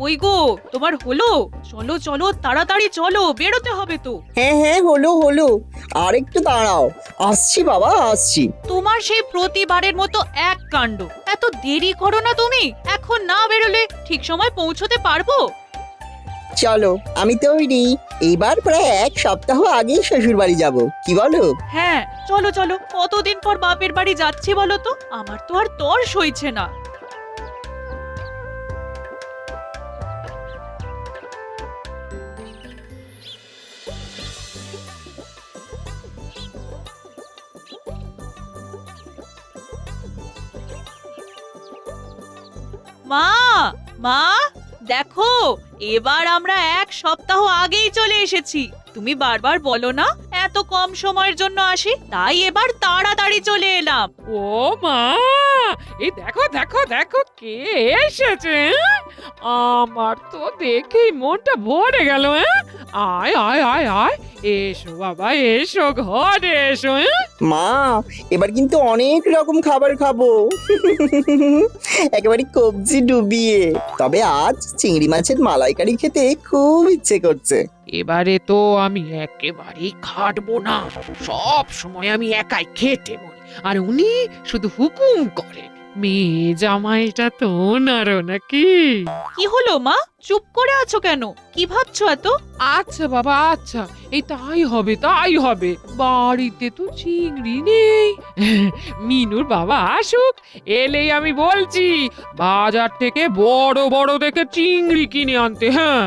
ওই গো, তোমার হলো? চলো চলো, তাড়াতাড়ি চলো, বেরোতে হবে তো। হ্যাঁ হ্যাঁ, হলো হলো। আর একটু দাঁড়াও, আসছি বাবা, আসছি। তোমার সেই প্রতিবারের মতো এক কাণ্ড। এত দেরি করো না তুমি। এখন না বেরোলে ঠিক সময় পৌঁছতে পারবো? চলো, আমি তৈরি। এইবার প্রায় এক সপ্তাহ আগেই শ্বশুর বাড়ি যাবো, কি বলো? হ্যাঁ, চলো চলো। কতদিন পর বাপের বাড়ি যাচ্ছি বলো তো? আমার তো আর তর সইছে না। মা, মা, দেখো, এবার আমরা এক সপ্তাহ আগেই চলে এসেছি। তুমি বারবার বলো না এত কম সময়ের জন্য আসি, তাই এবার তাড়াতাড়ি চলে এলাম। ও মা, এই দেখো দেখো দেখো কে এসেছে, হ্যাঁ? আমার তো দেখেই মনটা ভরে গেল। হ্যাঁ, আয় আয় আয় আয়, এসো বাবা এসো, ঘরে এসো। হ্যাঁ, মা, এবার কিন্তু অনেক রকম খাবার খাবো। একেবারে কবজি ডুবিয়ে। তবে আজ চিংড়ি মাছের মালাইকারি খেতে খুব ইচ্ছে করছে। এবারে তো আমি একেবারেই খাটবো না, সব সময় আমি একাই খেটে মরি, আর উনি শুধু হুকুম করেন। মেয়ে জামাইটা তো ওনারও নাকি। কি হলো মা, চুপ করে আছো কেন? কি ভাবছো এত? আচ্ছা বাবা আচ্ছা, এই তাই হবে তাই হবে। বাড়িতে তো চিংড়ি নেই। মিনুর বাবা আসুক, এলেই আমি বলছি বাজার থেকে বড় বড় দেখে চিংড়ি কিনে আনতে। হ্যাঁ,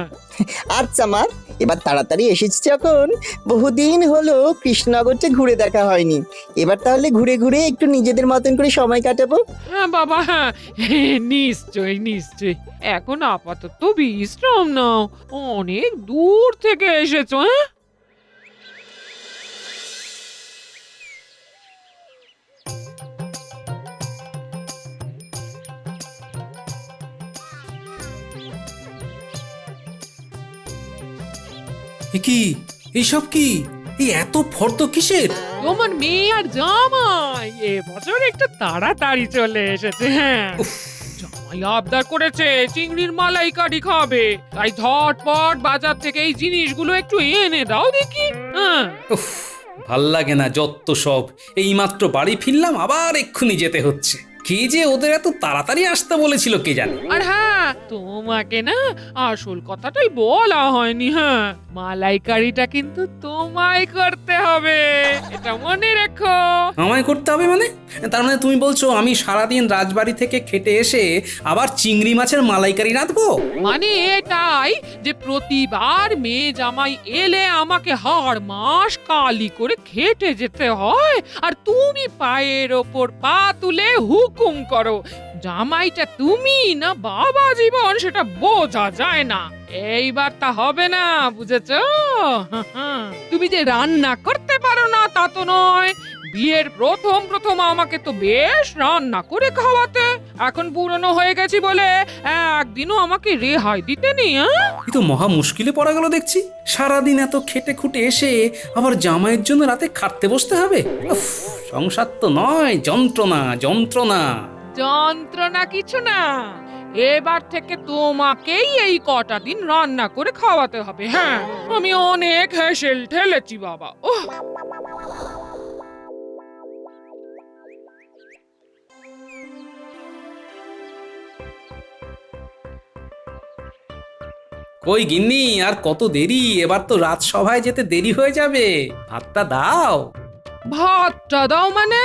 আচ্ছা মা, এবার তাড়াতাড়ি এসেছি যখন, বহুদিন হলো কৃষ্ণনগরটা ঘুরে দেখা হয়নি। এবার তাহলে ঘুরে ঘুরে একটু নিজেদের মতন করে সময় কাটাবো। হ্যাঁ বাবা হ্যাঁ, নিশ্চয় নিশ্চয়। এখন আপাতত বিশ্রাম নাও, অনেক দূর থেকে এসেছো। হ্যাঁ, এ কি? এইসব কি? এই এত ফর্দ কিসের? তোমার মেয়ে আর জামাই এবছর একটু তাড়াতাড়ি চলে এসেছে। হ্যাঁ, জামাই আবদার করেছে চিংড়ির মালাইকারি খাবে, তাই ঝটপট বাজার থেকে এই জিনিসগুলো একটু এনে দাও দেখি। হ্যাঁ, উফ, ভাল লাগে না যত সব। এইমাত্র বাড়ি ফিরলাম, আবার এক্ষুনি যেতে হচ্ছে। কে যে ওদের এত তাড়াতাড়ি আসতে বলেছিল কে জানে। আর হ্যাঁ, তোমাকে না আসল কথাটাই বলা হয়নি। হ্যাঁ, মালাইকারিটা কিন্তু তোমায় করতে হবে, এটা মনে রেখো। আমায় করতে হবে মানে? তার মানে তুমি বলছো আমি সারাদিন রাজবাড়ি থেকে খেটে এসে আবার চিংড়ি মাছের মালাইকারি রাঁধবো? মানে এটাই যে প্রতিবার মেয়ে জামাই এলে আমাকে হাড় মাস কালি করে খেটে যেতে হয়, আর তুমি পায়ের ওপর পা তুলে হুকুম করো। জামাইটা তুমি না বাবা জীবন সেটা বোঝা যায় না। এইবার তা হবে না, বুঝেছো? তুমি যে রান্না করতে পারো না তা তো নয়, বিয়ের প্রথম প্রথম আমাকে তো বেশ রান্না করে খাওয়াতে। এখন পুরনো হয়ে গেছি বলে একদিনও আমাকে রেহাই দিতে নেই। এ তো মহা মুশকিলে পড়া গেল দেখছি। সারাদিন এত খেটে খুটে এসে আবার জামাইয়ের জন্য রাতে খাটতে বসতে হবে। উফ, সংসার তো নয়, যন্ত্রণা যন্ত্রণা। যন্ত্রণা কিছু না, এবার থেকে তোমাকেই এই কটা দিন রান্না করে খাওয়াতে হবে। হ্যাঁ, আমি অনেক হেসেল ঠেলেছি বাবা। ওহ, কই গিন্নি, আর কত দেরি? এবার তো রাজসভায় যেতে দেরি হয়ে যাবে। ভাতটা দাও। ভাতটা দাও মানে?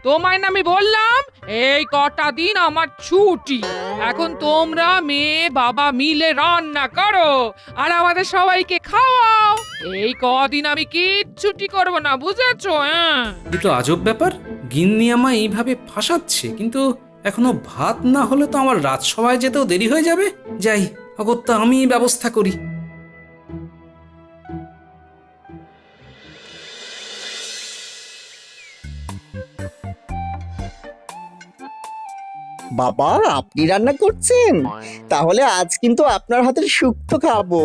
তোমায় না আমি বললাম এই কটা দিন আমার ছুটি। এখন তোমরা মেয়ে বাবা মিলে রান্না করো আর আমাদের সবাইকে খাওয়াও। এই কদিন আমি কিচ্ছুটি করবো না, বুঝেছো? হ্যাঁ, এ তো আজব ব্যাপার, গিন্নি আমায় এইভাবে ফাঁসাচ্ছে। কিন্তু এখনো ভাত না হলে তো আমার রাজসভায় যেতেও দেরি হয়ে যাবে। যাই, অগত্যা আমি ব্যবস্থা করি। বাবা, আপনি রান্না করছেন? তাহলে আজ কিন্তু আপনার হাতের শুক্তো খাবো।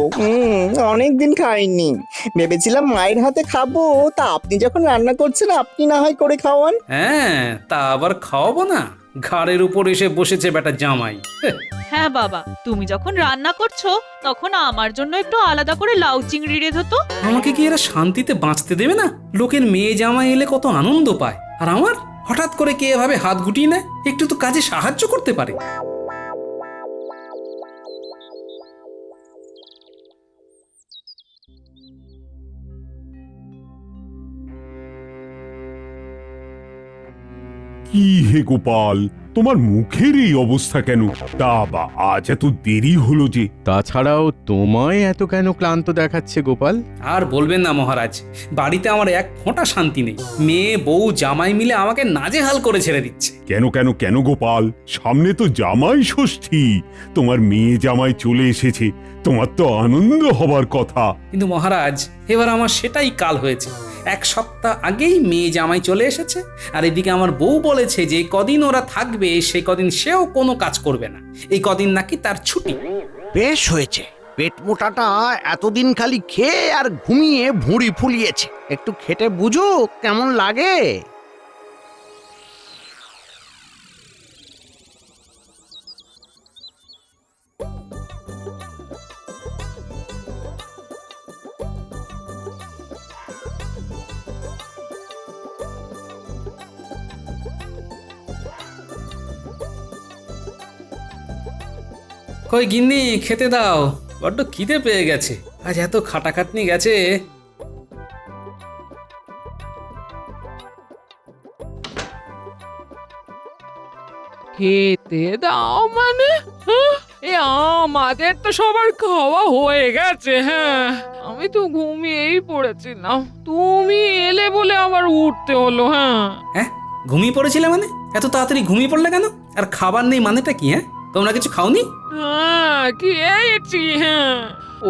অনেকদিন খাইনি। ভেবেছিলাম মায়ের হাতে খাবো, তা আপনি যখন রান্না করছেন আপনি না হয় করে খাওয়ান। হ্যাঁ, তা আবার খাওয়াবো না? ঘাড়ের উপর এসে বসেছে বেটা জামাই। হেহ, হ্যাঁ বাবা, তুমি যখন রান্না করছো তখন আমার জন্য একটু আলাদা করে লাউ চিংড়ি রেঁধো তো। আমাকে কি এরা শান্তিতে বাঁচতে দেবে না? লোকের মেয়ে জামাই এলে কত আনন্দ পায়, আর আমার হঠাৎ করে কে এভাবে হাত গুটিয়ে নেয়? একটু তো কাজে সাহায্য করতে পারে। কি হে গোপাল, তোমার মুখের এই অবস্থা কেন? তা বা আজ এত দেরি হলো যে? তাছাড়াও তোমায় এত কেন ক্লান্ত দেখাচ্ছে গোপাল? আর বলবেন না মহারাজ, বাড়িতে আমার এক ফোঁটা শান্তি নেই। মেয়ে বউ জামাই মিলে আমাকে নাজেহাল করে ছেড়ে দিচ্ছে। কেন কেন কেন গোপাল, সামনে তো জামাই ষষ্ঠী, তোমার মেয়ে জামাই চলে এসেছে, তোমার তো আনন্দ হবার কথা। কিন্তু মহারাজ, এবার আমার সেটাই কাল হয়েছে। এক সপ্তাহ আগেই মেয়ে জামাই চলে এসেছে, আর এদিকে আমার বউ বলেছে যে কদিন ওরা থাকবে সেই কদিন সেও কোনো কাজ করবে না। এই কদিন নাকি তার ছুটি। বেশ হয়েছে, পেট মোটাটা এতদিন খালি খেয়ে আর ঘুমিয়ে ভুঁড়ি ফুলিয়েছে। একটু খেটে বুঝুক কেমন লাগে। কই গিন্নি, খেতে দাও, বড্ড খিদে পেয়ে গেছে। আজ এত খাটাখাটনি গেছে। খেতে দাও মানে? এ আমাদের তো সবার খাওয়া হয়ে গেছে। হ্যাঁ, আমি তো ঘুমিয়েই পড়েছিলাম, তুমি এলে বলে আবার উঠতে হলো। হ্যাঁ হ্যাঁ, ঘুমিয়ে পড়েছিলে মানে? এত তাড়াতাড়ি ঘুমিয়ে পড়লে কেন? আর খাবার নেই মানেটা কি? হ্যাঁ, তোমরা কিছু খাওনি? হ্যাঁ, খেয়েছি। হ্যাঁ,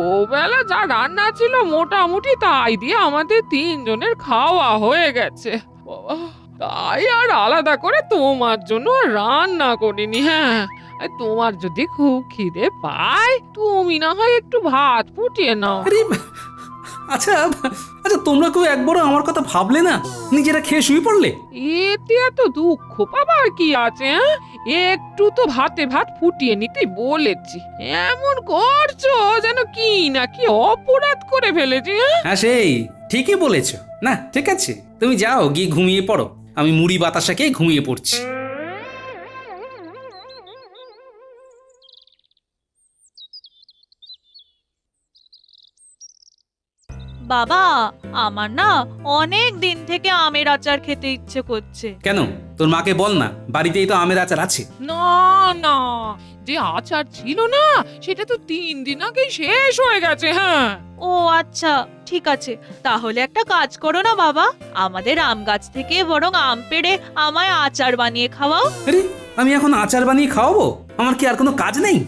ও বেলা যা রান্না ছিল মোটামুটি তাই দিয়ে আমাদের তিনজনের খাওয়া হয়ে গেছে। বাবা, তাই আর আলাদা করে তোমার জন্য আর রান্না করিনি। হ্যাঁ, আর তোমার যদি খুব খিদে পায় তুমি না হয় একটু ভাত ফুটিয়ে নাও। আরে আচ্ছা আচ্ছা, তোমরা কেউ একবারও আমার কথা ভাবলে না? নিজেরা খেয়ে শুয়ে পড়লে। এতে এত দুঃখ পাবার কি আছে? হ্যাঁ, একটু তো ভাতে ভাত ফুটিয়ে নিতে বলেছি, এমন করছো যেন কি না কি অপরাধ করে ফেলেছি। হ্যাঁ, হ্যাঁ, সেই ঠিকই বলেছো। না ঠিক আছে, তুমি যাও গিয়ে ঘুমিয়ে পড়ো, আমি মুড়ি বাতাসা খেয়ে ঘুমিয়ে পড়ছি। বাবা, আমার না অনেক দিন থেকে আমের আচার খেতে ইচ্ছে করছে। কেন, তোর মাকে বল না, বাড়িতেই তো আমের আচার আছে। না না, যে আচার ছিল না সেটা তো 3 দিন আগেই শেষ হয়ে গেছে। হ্যাঁ, ও আচ্ছা, ঠিক আছে। তাহলে একটা কাজ করো না বাবা, আমাদের আম গাছ থেকে বরং আম পেড়ে আমায় আচার বানিয়ে খাওয়াও। আরে, আমি এখন আচার বানিয়ে খাওয়াবো? আমার কি আর কোনো কাজ নেই?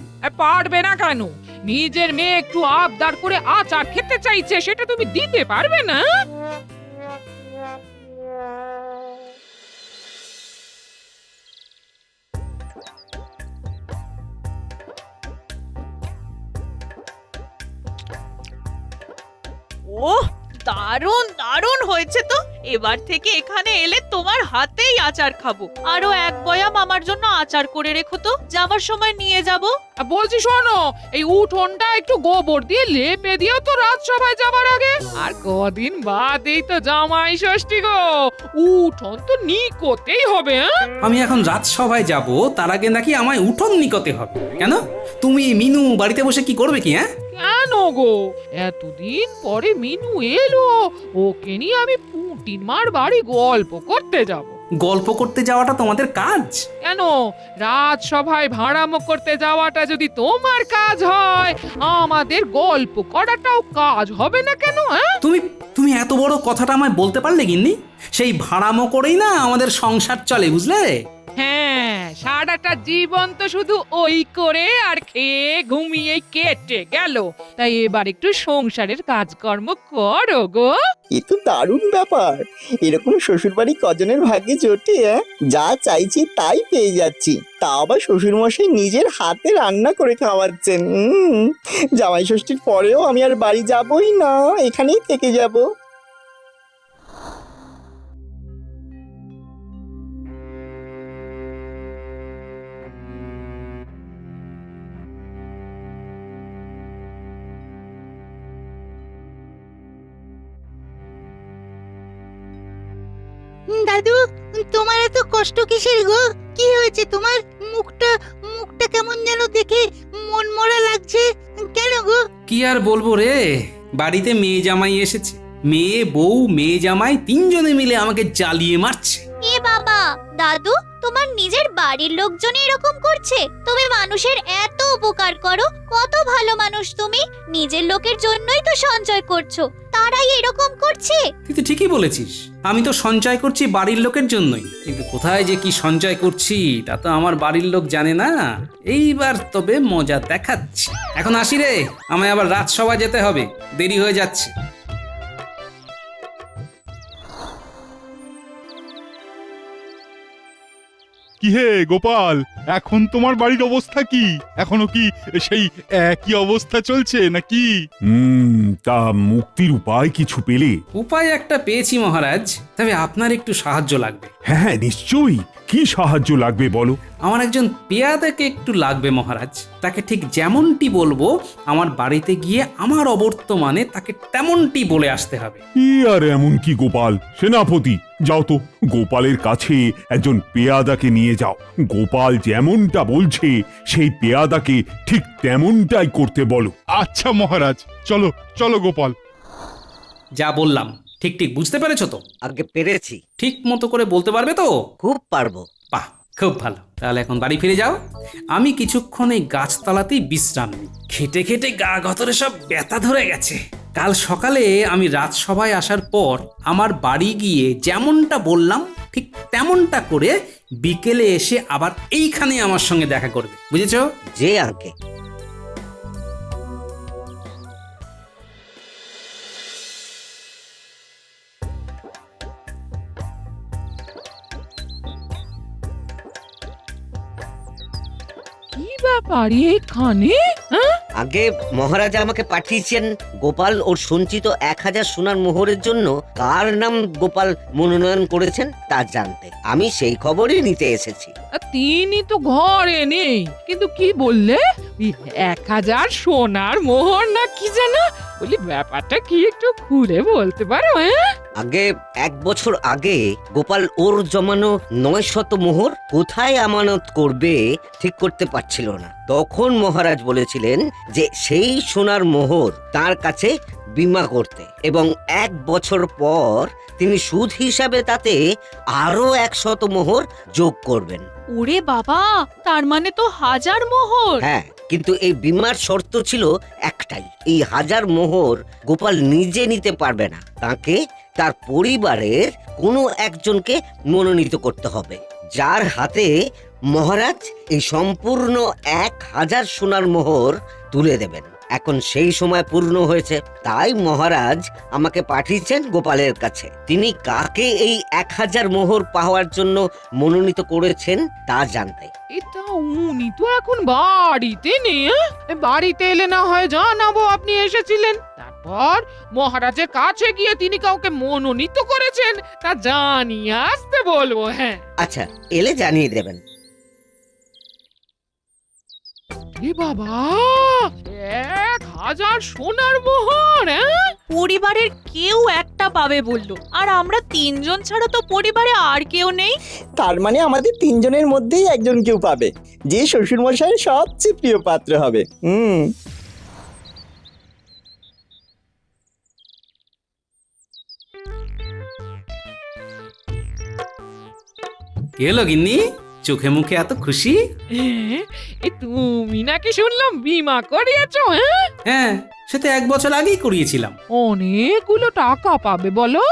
পারবে না কেন? নিজের মেয়ে একটু আবদার করে আচার খেতে চাইছে, সেটা তুমি দিতে পারবে না? ওহ, দারুণ দারুণ হয়েছে তো। এবার থেকে এখানে এলে তোমার হাতেই আচার খাবো। আরো এক বয়াম আমার জন্য আচার করে রেখো তো, যাবার সময় নিয়ে যাব। বলছি শোনো, এই উঠোনটা একটু গোবর দিয়ে লেপে দিও তো রাজসভায় যাবার আগে। আর কদিন বাদেই তো জামাই ষষ্ঠী গো, উঠোন তো নিকোতেই হবে। হ্যাঁ, আমি এখন রাজসভায় যাব, তার আগে নাকি আমায় উঠোন নিকতে হবে? কেন, তুমি মিনু বাড়িতে বসে কি করবে কি? হ্যাঁ, কেন গো, এতদিন পরে মিনু এলো, ওকে নিয়ে আমি পুটির মার বাড়ি গল্প করতে যাব। গল্প করতে যাওয়াটা তোমাদের কাজ? কেন, রাজসভায় ভাড়ামো করতে যাওয়াটা যদি তোমার কাজ হয়, আমাদের গল্প করাটাও কাজ হবে না কেন? হ্যাঁ, তুমি তুমি এত বড় কথাটা আমায় বলতে পারলে গিন্নি? সেই ভাড়ামো করেই না আমাদের সংসার চলে, বুঝলে? হ্যাঁ, সারাটা জীবন তো শুধু ওই করে আর খেয়ে ঘুমিয়ে কেটে গেল। তাই এবার একটু সংসারের কাজকর্ম করো গো। এ তো দারুণ ব্যাপার। এরকম শ্বশুরবাড়ি কজনের ভাগ্যে জোটে? যা চাইছি তাই পেয়ে যাচ্ছি, তা আবার শ্বশুরমশাই নিজের হাতে রান্না করে খাওয়াচ্ছেন। জামাই ষষ্ঠীর পরেও আমি আর বাড়ি যাবই না, এখানেই থেকে যাব। দাদু, তোমার এত কষ্ট কিসের গো? কি হয়েছে তোমার? মুখটা মুখটা কেমন যেন দেখে মন মরা লাগছে কেন গো? কি আর বলবো রে, বাড়িতে মেয়ে জামাই এসেছে। মেয়ে বউ মেয়ে জামাই তিনজনে মিলে আমাকে জ্বালিয়ে মারছে। এ বাবা, দাদু তোমার নিজের বাড়ির লোকজন এরকম করছে? তুমি মানুষের এত উপকার করো, কত ভালো মানুষ তুমি। নিজের লোকের জন্যই তো সঞ্চয় করছো, তারাই এরকম করছে। তুই তো ঠিকই বলেছিস, আমি তো সঞ্চয় করছি বাড়ির লোকের জন্যই, কিন্তু কোথায় যে কি সঞ্চয় করছি তা তো আমার বাড়ির লোক জানে না। এইবার তবে মজা দেখাচ্ছি। এখন আসি রে, আমায় আবার রাজসভায় যেতে হবে, দেরি হয়ে যাচ্ছে। কি হে গোপাল, এখন তোমার বাড়ির অবস্থা কি? এখনো কি সেই একই অবস্থা চলছে নাকি? তা মুক্তির উপায় কিছু পেলে? উপায় একটা পেয়েছি মহারাজ, তবে আপনার একটু সাহায্য লাগবে। হ্যাঁ হ্যাঁ, নিশ্চয়ই। কি সাহায্য লাগবে বলো? আমার একজন পেয়াদাকে একটু লাগবে মহারাজ। তাকে ঠিক যেমনটি বলবো, আমার বাড়িতে গিয়ে আমার অবর্তমানে তাকে তেমনটি বলে আসতে হবে। আর এমন কি গোপাল? সেনাপতি, যাও তো গোপালের কাছে একজন পেয়াদাকে নিয়ে যাও। গোপাল যেমনটা বলছে সেই পেয়াদাকে ঠিক তেমনটাই করতে বলো। আচ্ছা মহারাজ, চলো চলো গোপাল। যা বললাম ঠিক ঠিক বুঝতে পেরেছো তো? আগে পেরেছি। ঠিক মতো করে বলতে পারবে তো? খুব পারবো। বাহ, খুব ভালো। তাহলে এখন বাড়ি ফিরে যাও, আমি কিছুক্ষণ এই গাছতলাতেই বিশ্রাম নিই। খেটে খেটে গা গতরে সব ব্যথা ধরে গেছে। কাল সকালে আমি রাজসভায় আসার পর আমার বাড়ি গিয়ে যেমনটা বললাম ঠিক তেমনটা করে বিকেলে এসে আবার এইখানে আমার সঙ্গে দেখা করবে, বুঝেছো? যে আগে। কি ব্যাপার এখানে? আগে মহারাজ আমাকে পাঠিয়েছেন গোপাল ওর সঞ্চিত 1000 সোনার মোহরের জন্য কার নাম গোপাল মনোনয়ন করেছেন তা জানতে। আমি সেই খবরই নিতে এসেছি। তিনি তো ঘরে নেই, কিন্তু কি বললে? 1000 সোনার মোহর না কি জানা? বলি ব্যাপারটা কি একটু খুলে বলতে পারো? আগে 1 বছর আগে গোপাল ওর জমানো 900 মোহর কোথায় আমানত করবে ঠিক করতে পারছিল না। তখন মহারাজ বলেছিলেন যে সেই সোনার মোহর তার কাছে বীমা করতে, এবং 1 বছর পর তিনি সুদ হিসাবে তাতে আরো 100 মোহর যোগ করবেন। ওরে বাবা, তার মানে তো 1000 মোহর। হ্যাঁ, কিন্তু এই বীমার শর্ত ছিল একটাই, এই 1000 মোহর গোপাল নিজে নিতে পারবে না, তাকে তার পরিবারের কোনো একজনকে মনোনীত করতে হবে, যার হাতে মহারাজ এই সম্পূর্ণ 1000 সোনার মোহর তুলে দেবেন। এখন সেই সময় পূর্ণ হয়েছে, তাই মহারাজ আমাকে পাঠিয়েছেন গোপালের কাছে। তিনি কাকে এই 1000 মোহর পাওয়ার জন্য মনোনীত করেছেন তা জানতে। এটা উনি তো এখন বাড়িতে নেই। বাড়িতে এলে না হয় জানাবো আপনি এসেছিলেন। তারপর মহারাজের কাছে গিয়ে তিনি কাউকে মনোনীত করেছেন তা জানিয়ে আসতে বলবো। হ্যাঁ আচ্ছা, এলে জানিয়ে দেবেন। এ বাবা, 1000 সোনার মোহর! পরিবারের কেউ একটা পাবে বললো, আর আমরা 3 জন ছাড়া তো পরিবারে আর কেউ নেই। তার মানে আমাদের 3 জনের মধ্যেই একজন কেউ পাবে, যে শ্বশুর মশাইয়ের সবচেয়ে প্রিয় পাত্র হবে। কি হলো গিন্নি, চোখে মুখে এত খুশি? তুমি নাকি শুনলাম বীমা করিয়েছো? হ্যাঁ, সে তো 1 বছর আগেই করিয়েছিলাম। অনেকগুলো টাকা পাবে বলো?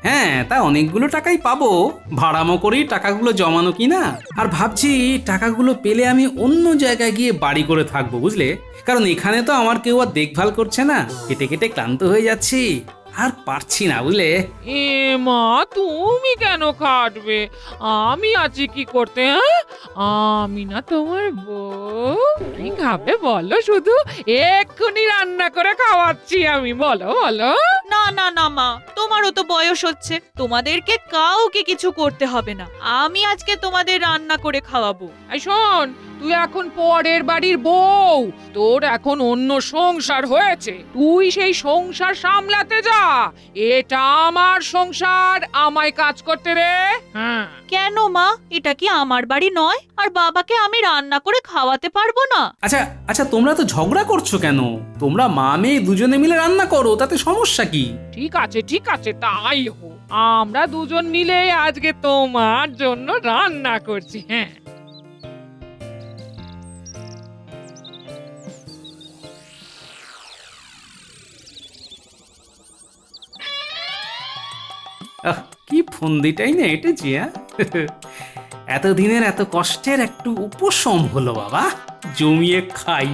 হ্যাঁ, তা অনেকগুলো টাকাই পাবো, ভাড়ামো করেই টাকাগুলো জমানো কিনা। আর ভাবছি টাকাগুলো পেলে আমি অন্য জায়গায় গিয়ে বাড়ি করে থাকবো, বুঝলে? কারণ এখানে তো আমার কেউ আর দেখভাল করছে না, কেটে কেটে ক্লান্ত হয়ে যাচ্ছি, আর পারছি না, বুঝলে? এ মা, তুমি কেন খাটবে? আমি আছি কি করতে? আমি না তোমার বউ? কি খাবে বলো, শুধু এক্ষুনি রান্না করে খাওয়াচ্ছি আমি। বলো বলো। না না না মা, তোমারও তো বয়স হচ্ছে, তোমাদেরকে কাউকে কিছু করতে হবে না। আমি আজকে তোমাদের রান্না করে খাওয়াবো। এই শোন, তুই এখন পরের বাড়ির বউ, তোর এখন অন্য সংসার হয়েছে, তুই সেই সংসার সামলাতে যা। এটা আমার সংসার, আমায় কাজ করতে রে। হ্যাঁ। কেন মা, এটা কি আমার বাড়ি নয়? আর বাবাকে আমি রান্না করে খাওয়াতে পারবো না? আচ্ছা আচ্ছা, তোমরা তো ঝগড়া করছো কেন? তোমরা মা মেয়ে দুজনে মিলে রান্না করো, তাতে সমস্যা কি? ঠিক আছে, তাই হোক। আমরা দুজন মিলে আজকে তোমার জন্য রান্না করছি। হ্যাঁ। কি ফন্দিটাই না এটেছি, হ্যাঁ? এতদিনের এত কষ্টের একটু উপশম হলো বাবা, জমিয়ে খাই।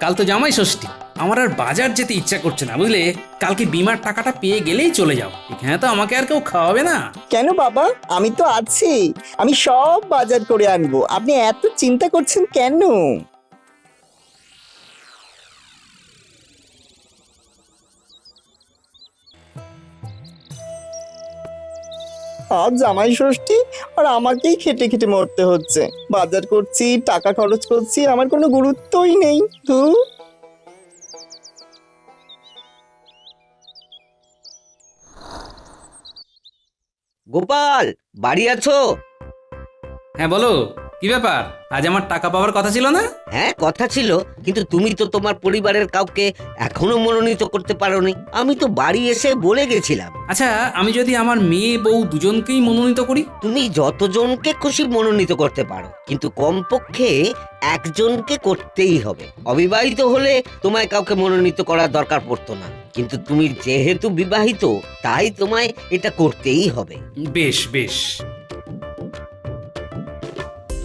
কাল তো জামাই ষষ্ঠী, আমার আর বাজার যেতে ইচ্ছা করছে না, বুঝলে? কালকে বিমার টাকাটা পেয়ে গেলেই চলে যাও। এখানে তো আমাকে আর কেউ খাওয়াবে না। কেন বাবা, আমি তো আছি, আমি সব বাজার করে আনবো, আপনি এত চিন্তা করছেন কেন? আজ জামাই ষষ্ঠী আর আমাকেই খেটে খেটে মরতে হচ্ছে। বাজার করছি, টাকা খরচ করছি, আমার কোনো গুরুত্বই নেই। ধুর। গোপাল, বাড়ি আছো? হ্যাঁ বলো, কি ব্যাপার? আজ আমার টাকা পাওয়ার কথা ছিল না? হ্যাঁ, কথা ছিল, কিন্তু তুমি তো তোমার পরিবারের কাউকে এখনো মনোনীত করতে পারোনি। আমি তো বাড়ি এসে বলে গেছিলাম। আচ্ছা, আমি যদি আমার মেয়ে বউ দুজনকেই মনোনীত করি? তুমি যতজনকে খুশি মনোনীত করতে পারো, কিন্তু কমপক্ষে একজনকে করতেই হবে। অবিবাহিত হলে তোমায় কাউকে মনোনীত করার দরকার পড়তো না, কিন্তু তুমি যেহেতু বিবাহিত, তাই তোমায় এটা করতেই হবে। বেশ বেশ।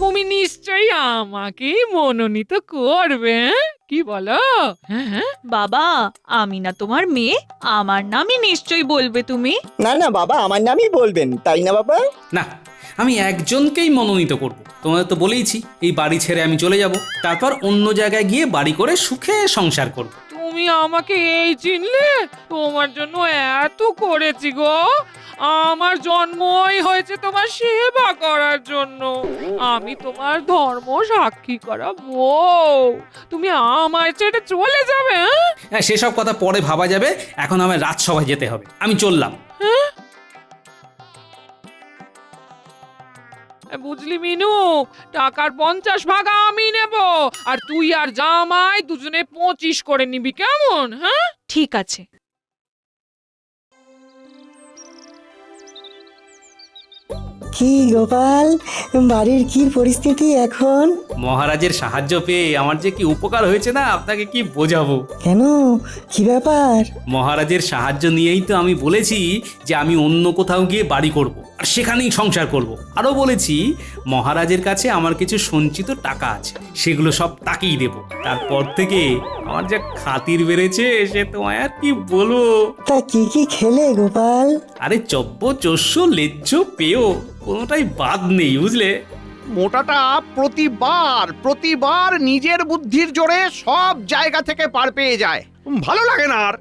তুমি নিশ্চয়ই আমাকে মনোনীত করবে, কি বলো? হ্যাঁ। বাবা, আমি না তোমার মেয়ে, আমার নামই নিশ্চয়ই বলবে তুমি। না না বাবা, আমার নামই বলবেন, তাই না বাবা? না, আমি একজনকেই মনোনীত করব। তোমাদের তো বলেইছি, এই বাড়ি ছেড়ে আমি চলে যাব, তারপর অন্য জায়গায় গিয়ে বাড়ি করে সুখে সংসার করব। তুমি আমাকে এই চিনলে? তোমার জন্য এত করেছি গো। আমার জন্মই হয়েছে তোমার সেবা করার জন্য। আমি তোমার ধর্ম সাক্ষী করা বউ, তুমি আমায় ছেড়ে চলে যাবে? হ্যাঁ, সেসব কথা পরে ভাবা যাবে, এখন আমার রাজসভায় যেতে হবে। আমি চললাম। বুঝলি মিনু, টাকার 50 ভাগ আমি নেব, আর তুই আর জামাই দুজনে 25 করে নিবি, কেমন? হ্যাঁ, ঠিক আছে। কি গোপাল, বাড়ির কি পরিস্থিতি এখন? মহারাজের সাহায্য পেয়ে আমার যে কি উপকার হয়েছে না, আপনাকে কি বোঝাবো। কেন, কি ব্যাপার? মহারাজের সাহায্য নিয়েই তো আমি বলেছি যে আমি অন্য কোথাও গিয়ে বাড়ি করব, আর সেখানেই সংসার করব। আরও বলেছি, মহারাজের কাছে আমার কিছু সঞ্চিত টাকা আছে, সেগুলো সব তাকেই দেব। তারপর থেকে আমার যা খাতির বেড়েছে, সে তোমায় আর কি বলবো। তা কি কি খেলে গোপাল? আরে চব্য চস্য লেজ্জ পেয়, কোনোটাই বাদ নেই, বুঝলে? মোটাটা প্রতিবার নিজের বুদ্ধির জোরে সব জায়গা থেকে পার পেয়ে যায়, ভালো লাগে না আর।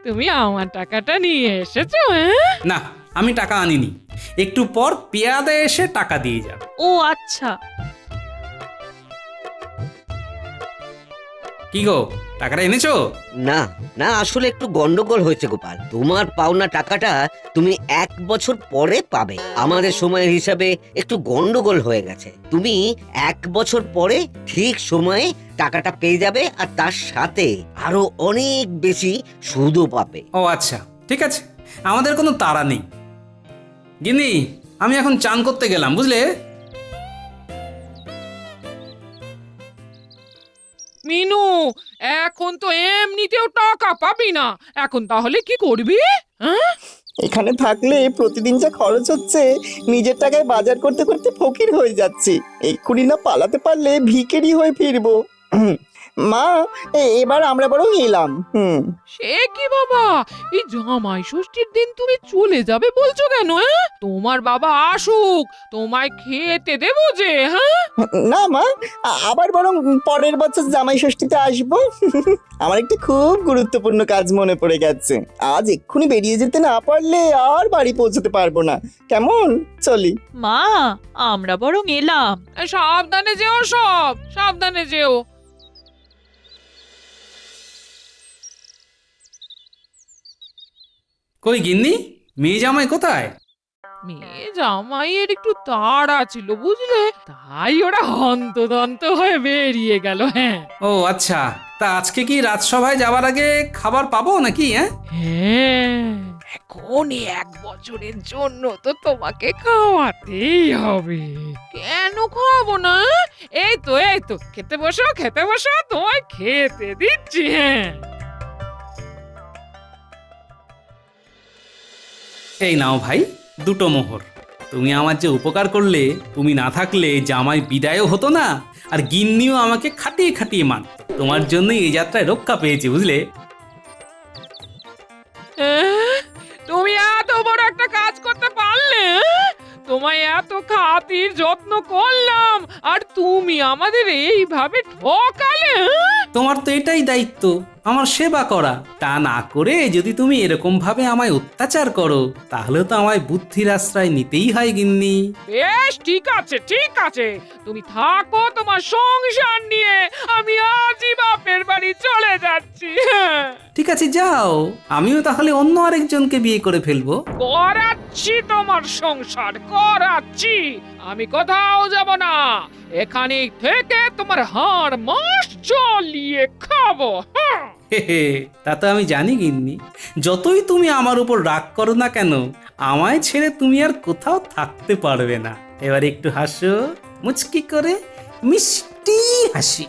তুমি আমার টাকাটা নিয়ে এসেছো? হ্যাঁ, না, আমি টাকা আনিনি, একটু পর পেয়াদা এসে টাকা দিয়ে যাবে। ও আচ্ছা। কি গো, টাকাটা এনেছো? না না, আসলে একটু গন্ডগোল হয়েছে গোপাল। তোমার পাওনা টাকাটা তুমি 1 বছর পরে পাবে। আমাদের সময়ের হিসাবে একটু গন্ডগোল হয়ে গেছে। তুমি 1 বছর পরে ঠিক সময়ে টাকাটা পেয়ে যাবে, আর তার সাথে আরো অনেক বেশি সুদও পাবে। ও আচ্ছা, ঠিক আছে, আমাদের কোনো তাড়া নেই। গিন্নি, আমি এখন চান করতে গেলাম, বুঝলে? মিনু, এখন তো এমনিতেও টাকা পাবি না, এখন তাহলে কি করবি? হ্যাঁ, এখানে থাকলে প্রতিদিন যা খরচ হচ্ছে, নিজের টাকায় বাজার করতে করতে ফকির হয়ে যাচ্ছি। এক্ষুনি না পালাতে পারলে ভিখারি হয়ে ফিরবো। মা, এবার আমরা বরং এলাম। সে কি বাবা, এই জামাই ষষ্ঠীর দিন তুমি চলে যাবে বলছো কেন? তোমার বাবা আসুক, তোমায় খেতে দেবো যে। হ্যাঁ, না মা, আবার বরং পরের বছর জামাই ষষ্ঠীতে আসবো। আমার একটা খুব গুরুত্বপূর্ণ কাজ মনে পড়ে গেছে। আজ এক্ষুনি বেরিয়ে যেতে না পারলে আর বাড়ি পৌঁছতে পারবো না। কেমন, চলি? মা, আমরা বরং এলাম। সাবধানে যেও, সব সাবধানে যেও। কই গিন্নি, মেয়ে জামাই কোথায়? মেয়ে জামাইয়ের একটু তাড়া ছিল বুঝলে, তাই ওরা হন্তদন্ত হয়ে বেরিয়ে গেল। হ্যাঁ ও আচ্ছা, তা আজকে কি রাজসভায় যাওয়ার আগে খাবার পাবো নাকি? হ্যাঁ, এখন 1 বছরের জন্য তো তোমাকে খাওয়াতেই হবে। কেন খাওয়াবো না? এই তো খেতে বসো, তোমায় খেতে দিচ্ছি। হ্যাঁ, এই নাও ভাই, 2টো মোহর। তুমি আমার যে উপকার করলে, তুমি না থাকলে জামাই বিদায়ও হতো না, আর গিন্নিও আমাকে খাটিয়ে খাটিয়ে মারত। তোমার জন্যই এই যাত্রায় রক্ষা পেয়েছি, বুঝলে? তুমি এত বড় একটা কাজ করতে পারলে? তোমায় এত খাতির যত্ন করলাম, আর তুমি আমাদের এইভাবে ঠকালে? তোমার তো এটাই দায়িত্ব, আমার সেবা করা। তা না করে যদি তুমি এরকম ভাবে আমায় অত্যাচার করো, তাহলে তো আমায় বুদ্ধির আশ্রয় নিতেই হয় গিন্নি। বেশ, ঠিক আছে, তুমি থাকো তোমার সংসার নিয়ে, আমি আজই বাপের বাড়ি চলে যাচ্ছি। ঠিক আছে, যাও। আমিও তাহলে অন্য আরেকজনকে বিয়ে করে ফেলবো। করাচ্ছি তোমার সংসার, করাচ্ছি। আমি কোথাও যাব না, এখানে থেকে তোমার হাড় মাস জ্বলিয়ে খাবো। তা তো আমি জানি গিন্নি, যতই তুমি আমার উপর রাগ করো না কেন, আমায় ছেড়ে তুমি আর কোথাও থাকতে পারবে না। এবার একটু হাসো, মুচকি করে, মিষ্টি হাসি।